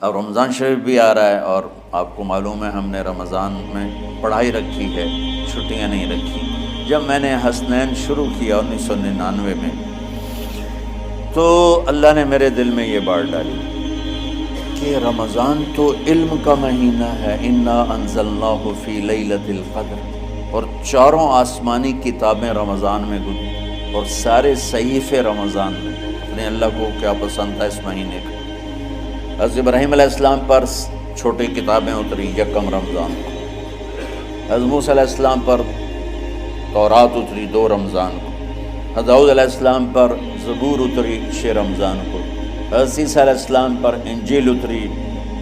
اب رمضان شریف بھی آ رہا ہے، اور آپ کو معلوم ہے ہم نے رمضان میں پڑھائی رکھی ہے، چھٹیاں نہیں رکھی۔ جب میں نے حسنین شروع کیا 1999 میں، تو اللہ نے میرے دل میں یہ بات ڈالی کہ رمضان تو علم کا مہینہ ہے، انا انزلناہ فی لیلۃ القدر، اور چاروں آسمانی کتابیں رمضان میں گزری، اور سارے صحیفے رمضان میں۔ اپنے اللہ کو کیا پسند تھا اس مہینے کا؟ حضرت ابراہیم علیہ السلام پر چھوٹی کتابیں اتری یکم رمضان کو، حضرت موسیٰ علیہ السلام پر تورات اتری 2 رمضان کو، حضرت داؤد علیہ السلام پر زبور اتری 6 رمضان کو، حضرت عیسیٰ علیہ السلام پر انجیل اتری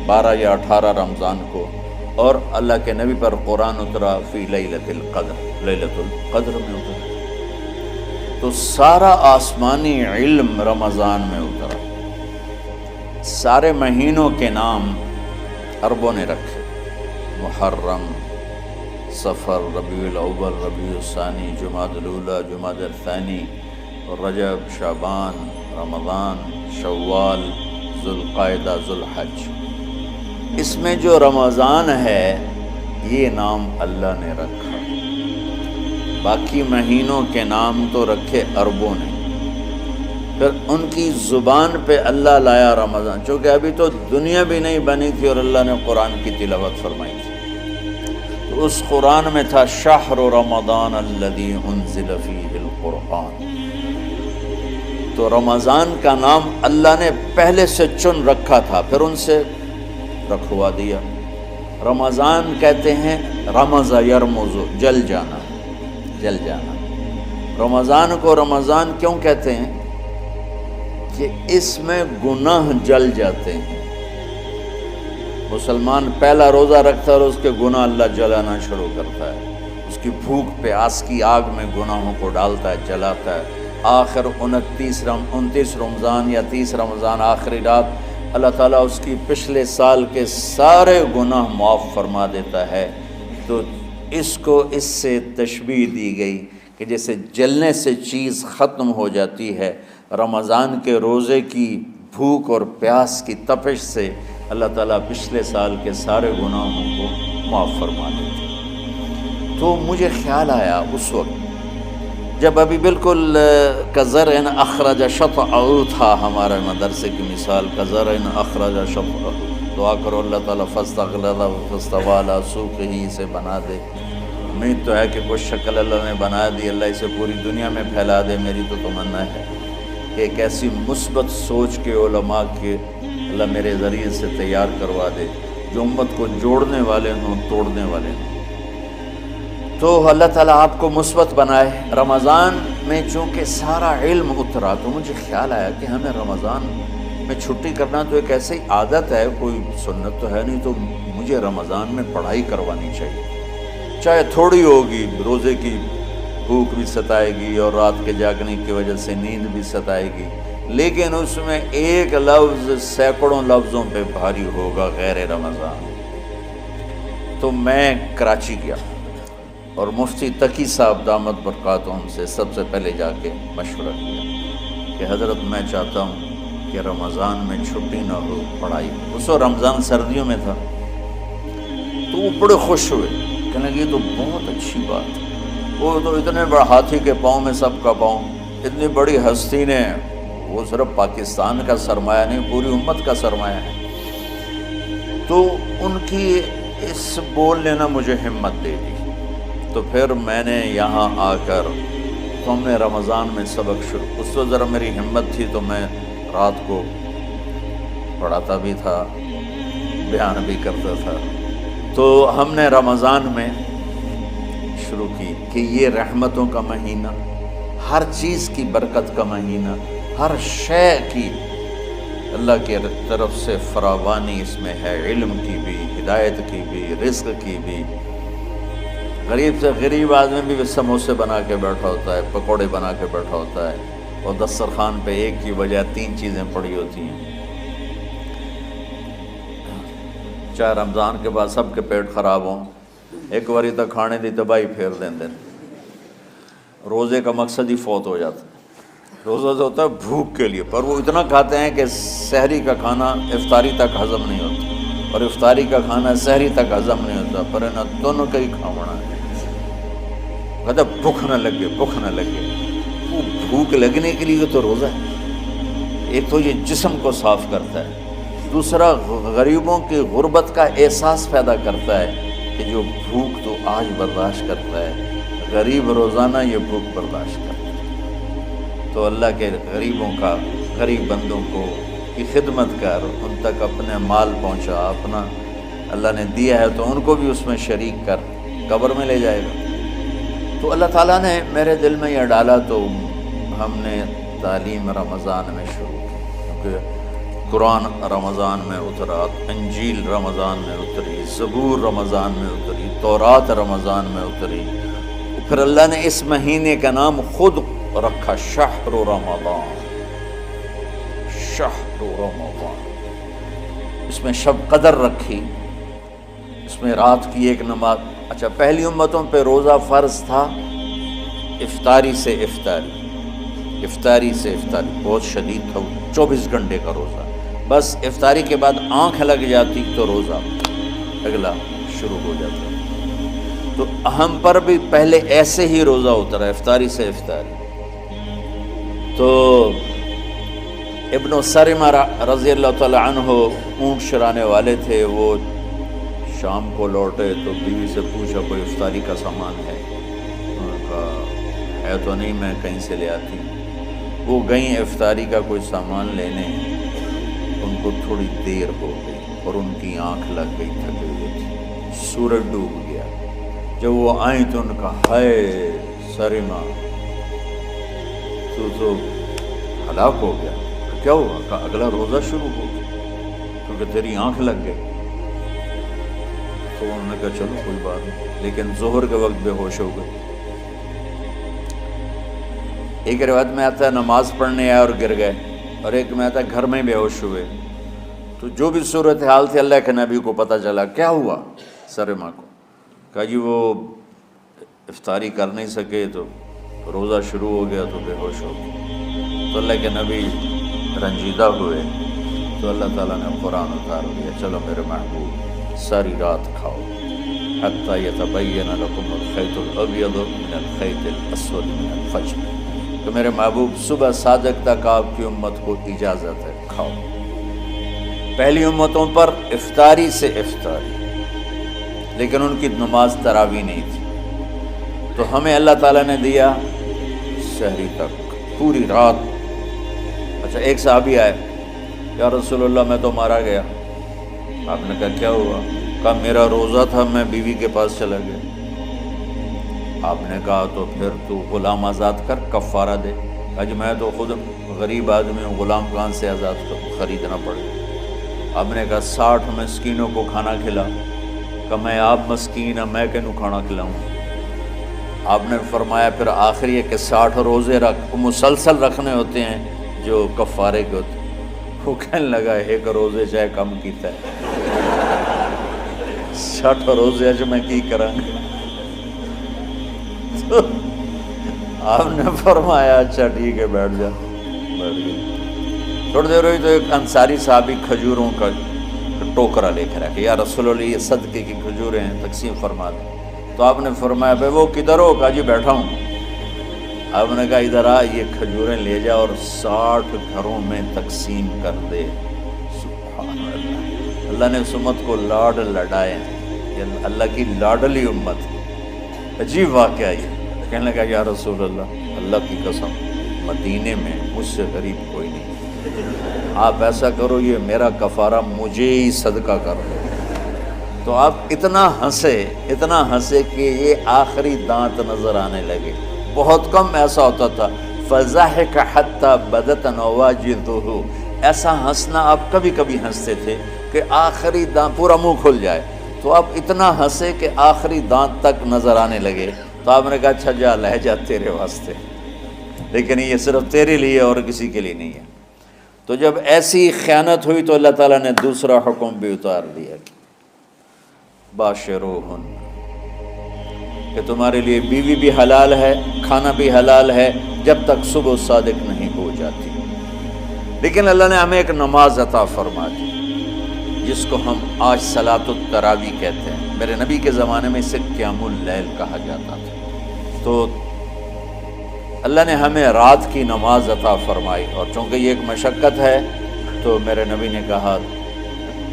12 یا 18 رمضان کو، اور اللہ کے نبی پر قرآن اترا فی لیلۃ القدر، لیلۃ القدر میں اترا۔ تو سارا آسمانی علم رمضان میں اترا۔ سارے مہینوں کے نام عربوں نے رکھے، محرم، صفر، ربیع الاول، ربیع الثانی، جمادی الاولی، جمادی الثانی، رجب، شعبان، رمضان، شوال، ذوالقعدہ، ذوالحج۔ اس میں جو رمضان ہے یہ نام اللہ نے رکھا، باقی مہینوں کے نام تو رکھے عربوں نے۔ پھر ان کی زبان پہ اللہ لایا رمضان، چونکہ ابھی تو دنیا بھی نہیں بنی تھی اور اللہ نے قرآن کی تلاوت فرمائی تھی، تو اس قرآن میں تھا شہر رمضان الذی انزل فیہ القرآن۔ تو رمضان کا نام اللہ نے پہلے سے چن رکھا تھا، پھر ان سے رکھوا دیا۔ رمضان کہتے ہیں رمض یرمض، جل جانا، جل جانا۔ رمضان کو رمضان کیوں کہتے ہیں؟ کہ اس میں گناہ جل جاتے ہیں۔ مسلمان پہلا روزہ رکھتا ہے اور اس کے گناہ اللہ جلانا شروع کرتا ہے، اس کی بھوک پیاس کی آگ میں گناہوں کو ڈالتا ہے، جلاتا ہے۔ آخر 29 رمضان یا 30 رمضان آخری رات اللہ تعالیٰ اس کی پچھلے سال کے سارے گناہ معاف فرما دیتا ہے۔ تو اس کو اس سے تشبیہ دی گئی کہ جیسے جلنے سے چیز ختم ہو جاتی ہے، رمضان کے روزے کی بھوک اور پیاس کی تپش سے اللہ تعالیٰ پچھلے سال کے سارے گناہوں کو معاف فرما دیتے۔ تو مجھے خیال آیا اس وقت جب ابھی بالکل کزرع اخرج شطأہ تھا، ہمارے مدرسے کی مثال کزرع اخرج شطأہ، دعا کرو اللہ تعالیٰ فاستغلظ فاستوی علی سوقہ، اسے بنا دے۔ امید تو ہے کہ کچھ شکل اللہ نے بنا دی، اللہ اسے پوری دنیا میں پھیلا دے۔ میری تو تمنا ہے کہ ایک ایسی مثبت سوچ کے علماء کے اللہ میرے ذریعے سے تیار کروا دے جو امت کو جوڑنے والے ہوں، توڑنے والے ہوں۔ تو اللہ تعالیٰ آپ کو مثبت بنائے۔ رمضان میں چونکہ سارا علم اترا، تو مجھے خیال آیا کہ ہمیں رمضان میں چھٹی کرنا تو ایک ایسی عادت ہے، کوئی سنت تو ہے نہیں، تو مجھے رمضان میں پڑھائی کروانی چاہیے، چاہے تھوڑی ہوگی۔ روزے کی بھوک بھی ستائے گی اور رات کے جاگنے کی وجہ سے نیند بھی ستائے گی، لیکن اس میں ایک لفظ سینکڑوں لفظوں پہ بھاری ہوگا، غیر رمضان۔ تو میں کراچی گیا اور مفتی تقی صاحب دامت برکاتہم سے سب سے پہلے جا کے مشورہ کیا کہ حضرت میں چاہتا ہوں کہ رمضان میں چھٹی نہ ہو، پڑھائی۔ اس وقت رمضان سردیوں میں تھا، تو وہ بڑے خوش ہوئے، کہنے لگے یہ تو بہت اچھی بات ہے۔ وہ تو اتنے بڑے ہاتھی کے پاؤں میں سب کا پاؤں، اتنی بڑی ہستی نے، وہ صرف پاکستان کا سرمایہ نہیں پوری امت کا سرمایہ ہے۔ تو ان کی اس بولنے نے مجھے ہمت دے دی۔ تو پھر میں نے یہاں آ کر تو ہم نے رمضان میں سبق شروع، اس وقت ذرا میری ہمت تھی تو میں رات کو پڑھاتا بھی تھا، بیان بھی کرتا تھا۔ تو ہم نے رمضان میں شروع کی کہ یہ رحمتوں کا مہینہ، ہر چیز کی برکت کا مہینہ، ہر شے کی اللہ کی طرف سے فراوانی اس میں ہے، علم کی بھی، ہدایت کی بھی، رزق کی بھی۔ غریب سے غریب آدمی بھی سموسے بنا کے بیٹھا ہوتا ہے، پکوڑے بنا کے بیٹھا ہوتا ہے، اور دسترخوان پہ ایک کی بجائے 3 چیزیں پڑی ہوتی ہیں۔ چاہے رمضان کے بعد سب کے پیٹ خراب ہوں، ایک باری تو کھانے دی تباہی پھیر دیں۔ روزے کا مقصد ہی فوت ہو جاتا ہے۔ روزہ تو ہوتا ہے بھوک کے لیے، پر وہ اتنا کھاتے ہیں کہ سحری کا کھانا افطاری تک ہضم نہیں ہوتا، اور افطاری کا کھانا سحری تک ہضم نہیں ہوتا، پر انہیں دونوں کا ہی کھاونا ہے۔ کہتا بھوک نہ لگے، بھوک نہ لگے۔ وہ بھوک لگنے کے لیے تو روزہ ہے۔ ایک تو یہ جسم کو صاف کرتا ہے، دوسرا غریبوں کی غربت کا احساس پیدا کرتا ہے کہ جو بھوک تو آج برداشت کرتا ہے، غریب روزانہ یہ بھوک برداشت کرتا ہے۔ تو اللہ کے غریبوں کا، غریب بندوں کو کی خدمت کر، ان تک اپنے مال پہنچا، اپنا اللہ نے دیا ہے تو ان کو بھی اس میں شریک کر، قبر میں لے جائے گا۔ تو اللہ تعالیٰ نے میرے دل میں یہ ڈالا تو ہم نے تعلیم رمضان میں شروع کی، کیونکہ قرآن رمضان میں اترا، انجیل رمضان میں اتری، زبور رمضان میں اتری، تورات رمضان میں اتری۔ پھر اللہ نے اس مہینے کا نام خود رکھا شہر رمضان، شہر رمضان۔ اس میں شب قدر رکھی، اس میں رات کی ایک نماز۔ اچھا، پہلی امتوں پہ روزہ فرض تھا افطاری سے افطاری، افطاری سے افطاری، بہت شدید تھا، 24 گھنٹے کا روزہ۔ بس افطاری کے بعد آنکھ لگ جاتی تو روزہ اگلا شروع ہو جاتا۔ تو ہم پر بھی پہلے ایسے ہی روزہ اترا، افطاری سے افطاری۔ تو ابن سرمہ رضی اللہ تعالی عنہ اونٹ چرانے والے تھے، وہ شام کو لوٹے تو بیوی سے پوچھا کوئی افطاری کا سامان ہے؟ انہوں نے کہا ہے تو نہیں، میں کہیں سے لے آتی۔ وہ گئیں افطاری کا کوئی سامان لینے، ان کو تھوڑی دیر ہو گئی اور ان کی آنکھ لگ گئی، تھکے ہوئے تھی، سورج ڈوب گیا۔ جب وہ آئیں تو ان کا ہائے سرمہ تو ہلاک ہو گیا۔ کیا ہوا؟ کہا اگلا روزہ شروع ہو گیا کیونکہ تیری آنکھ لگ گئی۔ تو انہوں نے کہا چلو کوئی بات نہیں، لیکن ظہر کے وقت بے ہوش ہو گئے۔ ایک روایت میں آتا ہے نماز پڑھنے آئے اور گر گئے، اور ایک میں آتا ہے گھر میں بے ہوش ہوئے۔ تو جو بھی صورتحال تھی اللہ کے نبی کو پتہ چلا۔ کیا ہوا سرمہ کو؟ کہا جی وہ افطاری کر نہیں سکے تو روزہ شروع ہو گیا تو بے ہوش ہو گئے۔ تو اللہ کے نبی رنجیدہ ہوئے تو اللہ تعالیٰ نے قرآن اتار دیا، چلو میرے محبوب ساری رات کھاؤ، حتی یتبین لکم الخیط الابیض من الخیط الاسود من الفجر، کہ میرے محبوب صبح صادق تک آپ کی امت کو اجازت ہے، کھاؤ۔ پہلی امتوں پر افطاری سے افطاری، لیکن ان کی نماز تراویح نہیں تھی۔ تو ہمیں اللہ تعالیٰ نے دیا سحری تک، پوری رات۔ اچھا، ایک صحابی آئے، یا رسول اللہ میں تو مارا گیا۔ آپ نے کہا کیا ہوا؟ کہا میرا روزہ تھا، میں بیوی کے پاس چلا گیا۔ آپ نے کہا تو پھر تو غلام آزاد کر، کفارہ دے۔ کہا جی میں تو خود غریب آدمی ہوں، غلام کہاں سے آزاد کروں، خریدنا پڑے۔ آپ نے کہا 60 مسکینوں کو کھانا کھلا۔ کہ میں آپ مسکین ہیں، میں کینوں کھانا کھلاؤں؟ آپ نے فرمایا پھر آخر یہ کہ 60 روزے مسلسل رکھنے ہوتے ہیں جو کفارے کے ہوتے ہیں۔ وہ کہنے لگا ایک روزے چاہے کم کیتا ہے، 60 روزے اج میں کی کروں گا؟ تو آپ نے فرمایا اچھا ٹھیک ہے بیٹھ جا۔ بیٹھ گئے۔ تھوڑی دیر ہوئی تو ایک انصاری صحابی کھجوروں کا ٹوکرا لے کر آیا، یا رسول اللہ یہ صدقے کی کھجوریں ہیں، تقسیم فرما دیں۔ تو آپ نے فرمایا بھائی وہ کدھر ہو؟ کہا جی بیٹھا ہوں۔ آپ نے کہا ادھر آ، یہ کھجوریں لے جا اور 60 گھروں میں تقسیم کر دے۔ سبحان اللہ، اللہ نے اس امت کو لاڈ لڈائے ہیں، یہ اللہ کی لاڈلی امت ہے۔ عجیب واقعہ یہ، کہنے لگا یا رسول اللہ کی قسم مدینے میں مجھ سے غریب کوئی نہیں، آپ ایسا کرو یہ میرا کفارہ مجھے ہی صدقہ کر دو۔ تو آپ اتنا ہنسے کہ یہ آخری دانت نظر آنے لگے۔ بہت کم ایسا ہوتا تھا، فضحک حتی بدت نواجذہ، ایسا ہنسنا آپ کبھی کبھی ہنستے تھے کہ آخری دانت پورا منہ کھل جائے۔ تو آپ اتنا ہنسے کہ آخری دانت تک نظر آنے لگے۔ تو آپ نے کہا اچھا جا لے جا تیرے واسطے، لیکن یہ صرف تیرے لیے اور کسی کے لیے نہیں ہے۔ تو جب ایسی خیانت ہوئی تو اللہ تعالیٰ نے دوسرا حکم بھی اتار دیا، باشروہن، کہ تمہارے لیے بیوی بھی حلال ہے، کھانا بھی حلال ہے جب تک صبح صادق نہیں ہو جاتی. لیکن اللہ نے ہمیں ایک نماز عطا فرما دی جس کو ہم آج صلاۃ التراویح کہتے ہیں. میرے نبی کے زمانے میں اسے قیام اللیل کہا جاتا تھا. تو اللہ نے ہمیں رات کی نماز عطا فرمائی، اور چونکہ یہ ایک مشقت ہے تو میرے نبی نے کہا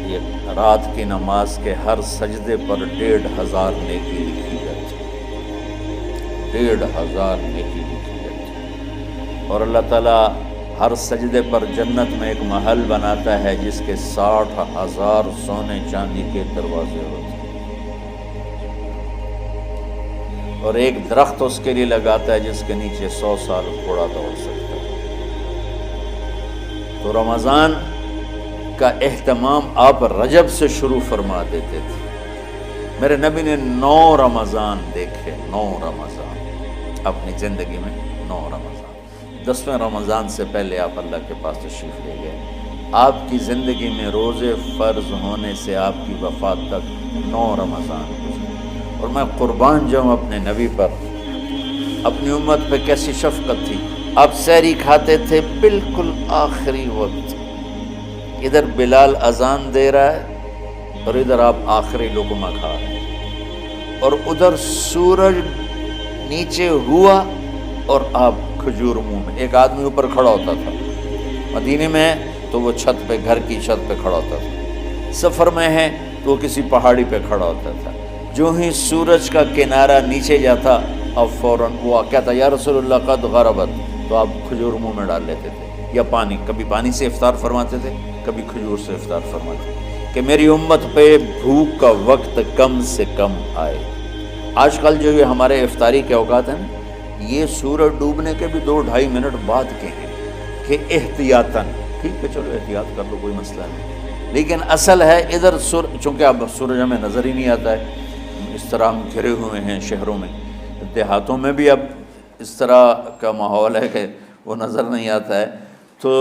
یہ رات کی نماز کے ہر سجدے پر 1500 نیکی لکھی جاتی، 1500 نیکی لکھی جاتی. اور اللہ تعالیٰ ہر سجدے پر جنت میں ایک محل بناتا ہے جس کے 60,000 سونے چاندی کے دروازے ہوتے ہیں، اور ایک درخت اس کے لیے لگاتا ہے جس کے نیچے 100 سال گھوڑا دوڑ سکتا ہے. تو رمضان کا اہتمام آپ رجب سے شروع فرما دیتے تھے. میرے نبی نے 9 رمضان دیکھے، 9 رمضان اپنی زندگی میں، 9 رمضان. 10ویں رمضان سے پہلے آپ اللہ کے پاس تشریف لے گئے. آپ کی زندگی میں روزے فرض ہونے سے آپ کی وفات تک 9 رمضان گزرے. اور میں قربان جاؤں اپنے نبی پر، اپنی امت پہ کیسی شفقت تھی. آپ سحری کھاتے تھے بالکل آخری وقت، ادھر بلال اذان دے رہا ہے اور ادھر آپ آخری لقمہ کھا رہے ہیں، اور ادھر سورج نیچے ہوا اور آپ کھجور منہ میں. ایک آدمی اوپر کھڑا ہوتا تھا مدینے میں تو وہ چھت پہ، گھر کی چھت پہ کھڑا ہوتا تھا. سفر میں ہے تو وہ کسی پہاڑی پہ کھڑا ہوتا تھا. جو ہی سورج کا کنارہ نیچے جاتا اب فوراً وہ کہتا یا رسول اللہ قد غربت، تو آپ کھجور منہ میں ڈال لیتے تھے، یا پانی. کبھی پانی سے افطار فرماتے تھے، کبھی کھجور سے افطار فرماتے تھے کہ میری امت پہ بھوک کا وقت کم سے کم آئے. آج کل جو یہ ہمارے افطاری کے اوقات ہیں، یہ سورج ڈوبنے کے بھی 2-2.5 منٹ بعد کے ہیں کہ احتیاطاً، ٹھیک ہے چلو احتیاط کر لو، کوئی مسئلہ نہیں. لیکن اصل ہے ادھر چونکہ اب سورج ہمیں نظر ہی نہیں آتا ہے، اس طرح ہم گھرے ہوئے ہیں شہروں میں. دیہاتوں میں بھی اب اس طرح کا ماحول ہے کہ وہ نظر نہیں آتا ہے. تو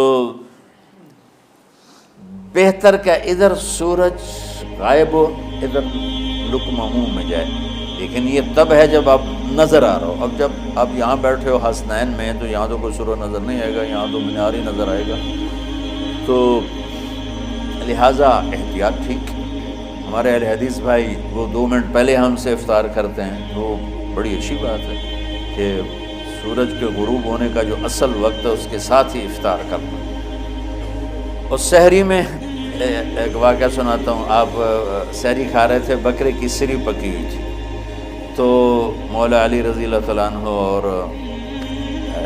بہتر کہ ادھر سورج غائب ہو، ادھر لقمہ منہ میں جائے. لیکن یہ تب ہے جب آپ نظر آ رہا ہو. اب جب آپ یہاں بیٹھے ہو حسنین میں تو یہاں تو کوئی سورج نظر نہیں آئے گا، یہاں تو مینار ہی نظر آئے گا. تو لہٰذا احتیاط ٹھیک. ہمارے اہل حدیث بھائی وہ 2 منٹ پہلے ہم سے افطار کرتے ہیں، وہ بڑی اچھی بات ہے کہ سورج کے غروب ہونے کا جو اصل وقت ہے اس کے ساتھ ہی افطار کرنا. اور سحری میں ایک واقعہ سناتا ہوں. آپ سحری کھا رہے تھے، بکرے کی سری پکی ہوئی تھی، تو مولا علی رضی اللہ تعالیٰ عنہ اور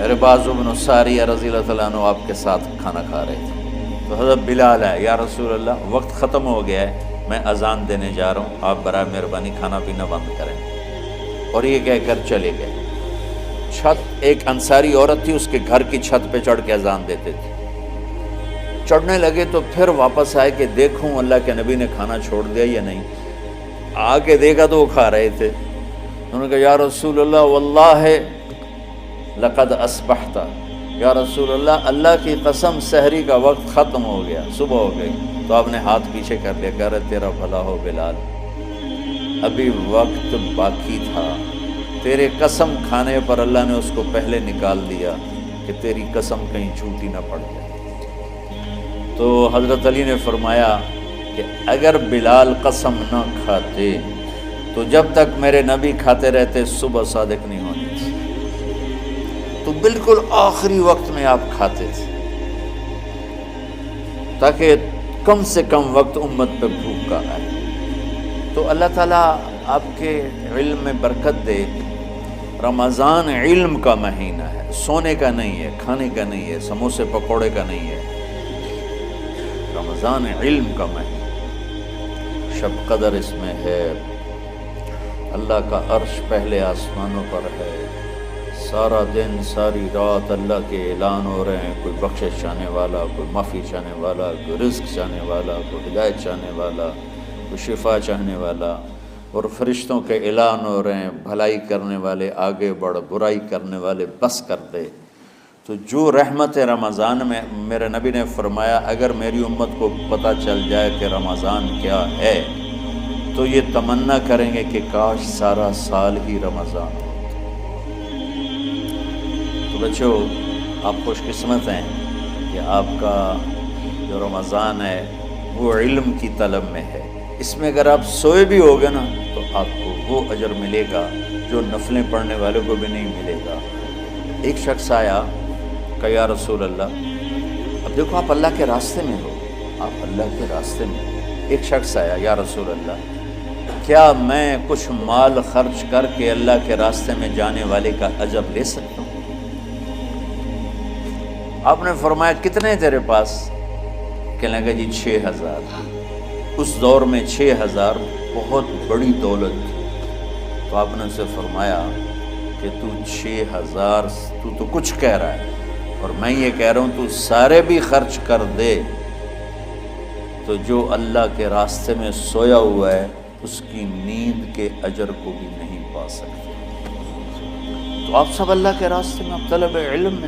رباض بن ساریہ رضی اللہ تعالیٰ عنہ آپ کے ساتھ کھانا کھا رہے تھے. تو حضرت بلال ہے، یا رسول اللہ وقت ختم ہو گیا ہے، میں اذان دینے جا رہا ہوں، آپ برائے مہربانی کھانا پینا بند کریں. اور یہ کہہ کر چلے گئے. چھت، ایک انصاری عورت تھی، اس کے گھر کی چھت پہ چڑھ کے اذان دیتے تھے. چڑھنے لگے تو پھر واپس آئے کہ دیکھوں اللہ کے نبی نے کھانا چھوڑ دیا یا نہیں. آ کے دیکھا تو وہ کھا رہے تھے. انہوں نے کہا یا رسول اللہ واللہ لقد اصبحت، یا رسول اللہ اللہ کی قسم سحری کا وقت ختم ہو گیا، صبح ہو گئی. تو آپ نے ہاتھ پیچھے کر لیا، کہہ رہے تیرا بھلا ہو بلال، ابھی وقت باقی تھا، تیرے قسم کھانے پر اللہ نے اس کو پہلے نکال دیا کہ تیری قسم کہیں جھوٹی نہ پڑ جائے. تو حضرت علی نے فرمایا کہ اگر بلال قسم نہ کھاتے تو جب تک میرے نبی کھاتے رہتے صبح صادق نہیں ہونی تھی. تو بالکل آخری وقت میں آپ کھاتے تھے تاکہ کم سے کم وقت امت پہ بھوک کا آئے. تو اللہ تعالیٰ آپ کے علم میں برکت دے. رمضان علم کا مہینہ ہے، سونے کا نہیں ہے، کھانے کا نہیں ہے، سموسے پکوڑے کا نہیں ہے. رمضان علم کا مہینہ، شب قدر اس میں ہے، اللہ کا عرش پہلے آسمانوں پر ہے، سارا دن ساری رات اللہ کے اعلان ہو رہے ہیں، کوئی بخشش چاہنے والا، کوئی معافی چاہنے والا، کوئی رزق چاہنے والا، کوئی ہدایت چاہنے والا، کوئی شفا چاہنے والا. اور فرشتوں کے اعلان ہو رہے ہیں، بھلائی کرنے والے آگے بڑھ، برائی کرنے والے بس کر دے. تو جو رحمت رمضان میں، میرے نبی نے فرمایا اگر میری امت کو پتہ چل جائے کہ رمضان کیا ہے تو یہ تمنا کریں گے کہ کاش سارا سال ہی رمضان ہو. تو بچوں آپ خوش قسمت ہیں کہ آپ کا جو رمضان ہے وہ علم کی طلب میں ہے. اس میں اگر آپ سوئے بھی ہوگے نا تو آپ کو وہ اجر ملے گا جو نفلیں پڑھنے والوں کو بھی نہیں ملے گا. ایک شخص آیا کہ یا رسول اللہ، اب دیکھو آپ اللہ کے راستے میں ہو، آپ اللہ کے راستے میں ہو. ایک شخص آیا، یا رسول اللہ کیا میں کچھ مال خرچ کر کے اللہ کے راستے میں جانے والے کا اجر لے سکتا ہوں؟ آپ نے فرمایا کتنے تیرے پاس؟ کہنے لگا جی 6000. اس دور میں 6000 بہت بڑی دولت تھی. تو آپ نے اسے فرمایا کہ تو 6000 تو کچھ کہہ رہا ہے اور میں یہ کہہ رہا ہوں تو سارے بھی خرچ کر دے تو جو اللہ کے راستے میں سویا ہوا ہے اس کی نیند کے اجر کو بھی نہیں پا سکتے. تو آپ سب اللہ کے راستے میں، اب طلب علم میں